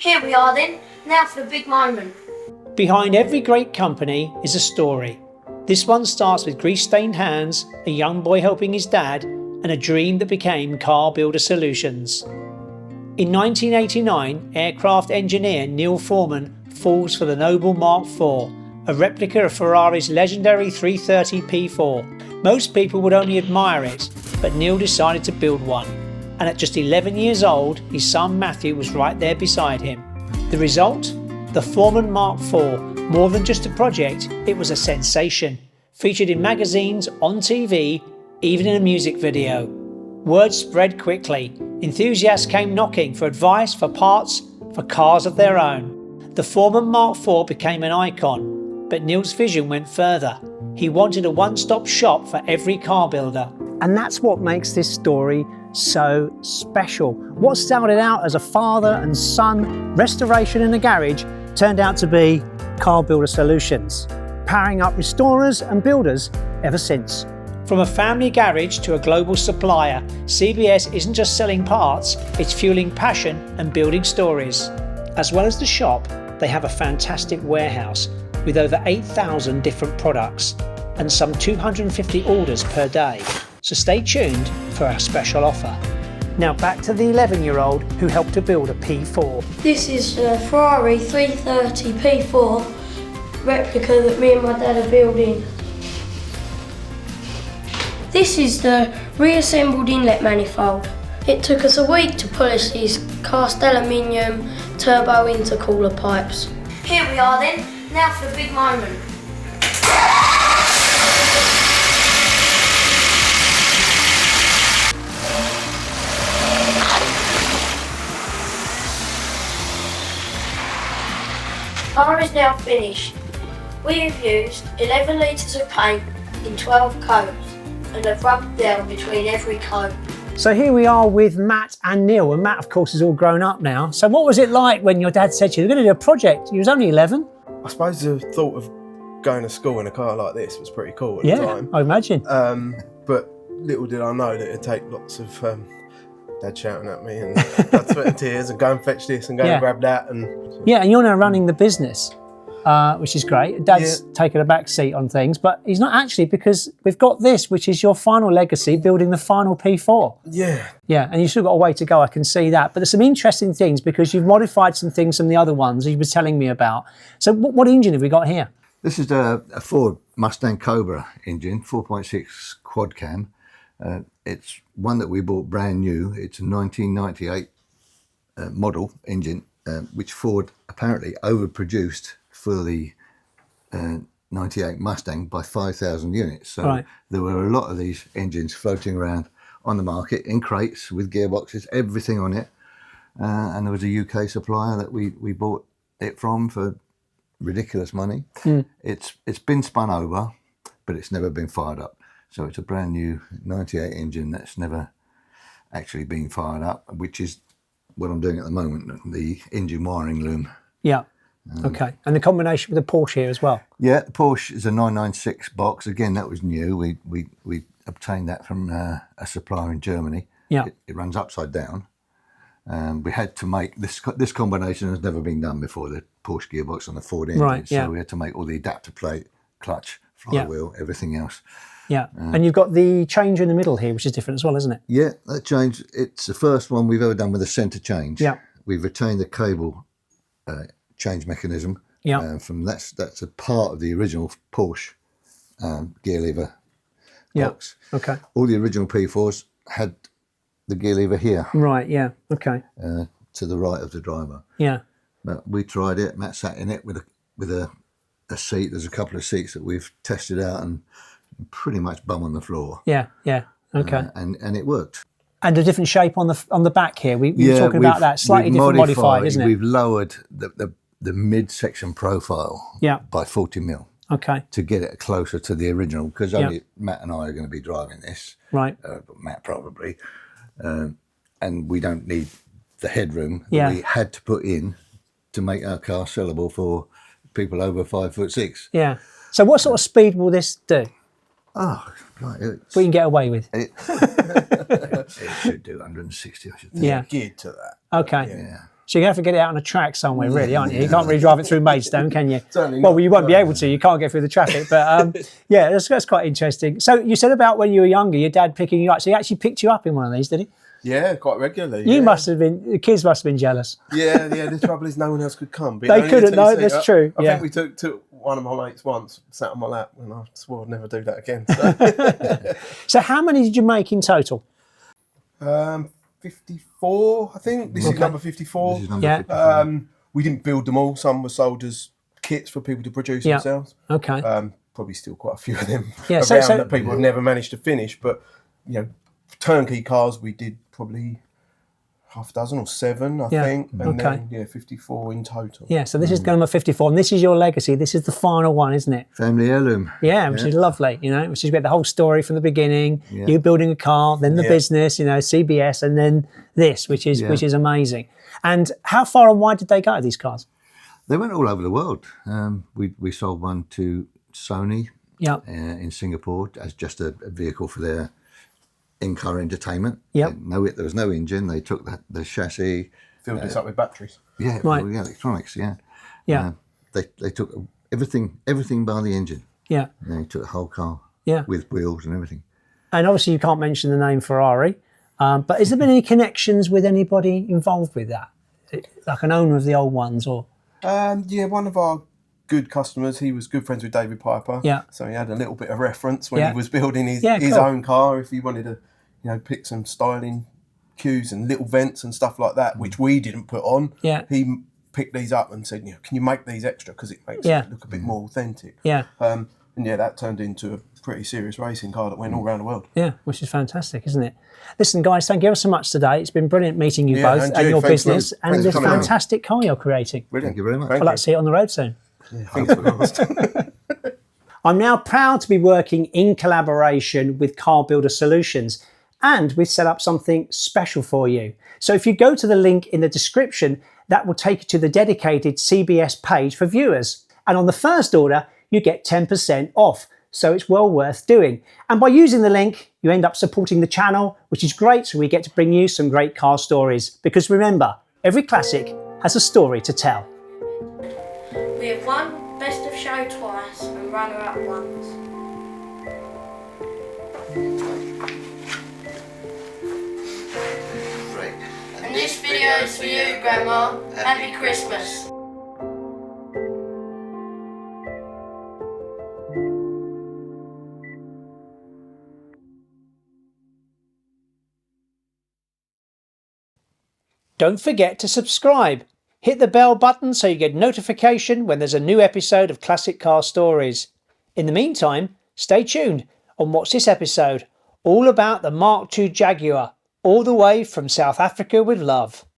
Here we are then, now for the big moment. Behind every great company is a story. This one starts with grease-stained hands, a young boy helping his dad, and a dream that became Car Builder Solutions. In 1989, aircraft engineer Neil Foreman falls for the Noble Mark IV, a replica of Ferrari's legendary 330 P4. Most people would only admire it, but Neil decided to build one. And at just 11 years old, his son Matthew was right there beside him. The result? The Foreman Mark IV. More than just a project, it was a sensation. Featured in magazines, on TV, even in a music video. Word spread quickly. Enthusiasts came knocking for advice, for parts, for cars of their own. The Foreman Mark IV became an icon, but Neil's vision went further. He wanted a one-stop shop for every car builder. And that's what makes this story so special. What started out as a father and son restoration in a garage turned out to be Car Builder Solutions, powering up restorers and builders ever since. From a family garage to a global supplier, CBS isn't just selling parts, it's fueling passion and building stories. As well as the shop, they have a fantastic warehouse with over 8,000 different products and some 250 orders per day. So stay tuned for our special offer. Now back to the 11-year-old who helped to build a P4. This is the Ferrari 330 P4 replica that me and my dad are building. This is the reassembled inlet manifold. It took us a week to polish these cast aluminium turbo intercooler pipes. Here we are then, now for the big moment. The car is now finished. We have used 11 litres of paint in 12 coats and have rubbed down between every coat. So here we are with Matt and Neil, and Matt of course is all grown up now. So what was it like when your dad said to you, "We're going to do a project"? He was only 11. I suppose the thought of going to school in a car like this was pretty cool at the time. I imagine. But little did I know that it'd take lots of dad shouting at me and blood, sweat and tears and go and fetch this and go and grab that. And you're now running the business, which is great. Dad's taken a back seat on things, but he's not actually, because we've got this, which is your final legacy, building the final P4. Yeah, and you've still got a way to go, I can see that. But there's some interesting things because you've modified some things from the other ones you were telling me about. So what engine have we got here? This is a Ford Mustang Cobra engine, 4.6 quad cam. It's one that we bought brand new. It's a 1998 model engine, which Ford apparently overproduced for the 98 Mustang by 5,000 units. So there were a lot of these engines floating around on the market in crates with gearboxes, everything on it. And there was a UK supplier that we bought it from for ridiculous money. It's been spun over, but it's never been fired up. So it's a brand new 98 engine that's never actually been fired up, which is what I'm doing at the moment, the engine wiring loom. Yeah. Okay. And the combination with the Porsche here as well? Yeah, the Porsche is a 996 box. Again, that was new. We obtained that from a supplier in Germany. Yeah. It runs upside down. We had to make this combination has never been done before, the Porsche gearbox on the Ford engine. Right, yeah. So we had to make all the adapter plate, clutch, flywheel, everything else. Yeah, and you've got the changer in the middle here, which is different as well, isn't it? Yeah, that change, it's the first one we've ever done with a centre change. Yeah. We've retained the cable change mechanism. Yeah. From that's a part of the original Porsche gear lever box. Okay. All the original P4s had the gear lever here. Right, yeah, okay. To the right of the driver. Yeah. But we tried it, Matt sat in it with a seat. There's a couple of seats that we've tested out and pretty much bum on the floor. Yeah, okay. And it worked. And a different shape on the back here. We were talking about that, slightly different modified, isn't it? We've lowered the mid-section profile by 40 mil. Okay. To get it closer to the original, because only Matt and I are going to be driving this. Right. Matt probably. And we don't need the headroom that we had to put in to make our car sellable for people over 5'6". Yeah. So what sort of speed will this do? Oh, right. We can get away with. It should do 160, I should think. Yeah. Geared to that. Okay. Yeah. So you're going to have to get it out on a track somewhere, really, aren't you? You can't really drive it through Maidstone, can you? Certainly well, not. you won't be able to. You can't get through the traffic. But yeah, that's quite interesting. So you said about when you were younger, your dad picking you up. So he actually picked you up in one of these, did he? Yeah, quite regularly. You yeah. must have been, the kids must have been jealous. Yeah, the trouble is no one else could come. But They couldn't, no, that's true. I think we took one of my mates once, sat on my lap, and I swore I'd never do that again. So, So how many did you make in total? 54, I think. This is number 54. This is number Yeah. 54. We didn't build them all. Some were sold as kits for people to produce themselves. Okay. Probably still quite a few of them Yeah, around so- that people have never managed to finish. But, you know, turnkey cars, we did probably half a dozen or 7, I think. And then, 54 in total. Yeah, so this is number 54, and this is your legacy. This is the final one, isn't it? Family heirloom. Yeah, which is lovely, which is where the whole story from the beginning, you building a car, then the business, CBS, and then this, which is amazing. And how far and wide did they go, these cars? They went all over the world. We sold one to Sony in Singapore as just a vehicle for their in-car entertainment. Yep. There was no engine. They took the chassis. Filled this up with batteries. Yeah, Right. all the electronics, yeah. Yeah. They took everything by the engine. Yeah. And they took the whole car Yeah. with wheels and everything. And obviously you can't mention the name Ferrari, but has there been any connections with anybody involved with that? Like an owner of the old ones or? One of our good customers, he was good friends with David Piper. Yeah. So he had a little bit of reference when he was building his cool. own car. If he wanted to, pick some styling cues and little vents and stuff like that, which we didn't put on. Yeah. He picked these up and said, can you make these extra? Because it makes it look a bit more authentic. Yeah. And that turned into a pretty serious racing car that went all around the world. Yeah, which is fantastic, isn't it? Listen, guys, thank you ever so much today. It's been brilliant meeting you both and your Thanks, business Lou. and Thanks this for coming fantastic car you're creating. Brilliant. Thank you very much. Thank I'd like to see it on the road soon. Fingers crossed. I'm now proud to be working in collaboration with Car Builder Solutions, and we've set up something special for you. So if you go to the link in the description, that will take you to the dedicated CBS page for viewers. And on the first order, you get 10% off. So it's well worth doing. And by using the link, you end up supporting the channel, which is great. So we get to bring you some great car stories. Because remember, every classic has a story to tell. We have won Best of Show twice and runner-up once. Great. And this video is for you, Grandma. Happy Christmas. Don't forget to subscribe. Hit the bell button so you get notification when there's a new episode of Classic Car Stories. In the meantime, stay tuned and watch this episode all about the Mark II Jaguar, all the way from South Africa with love.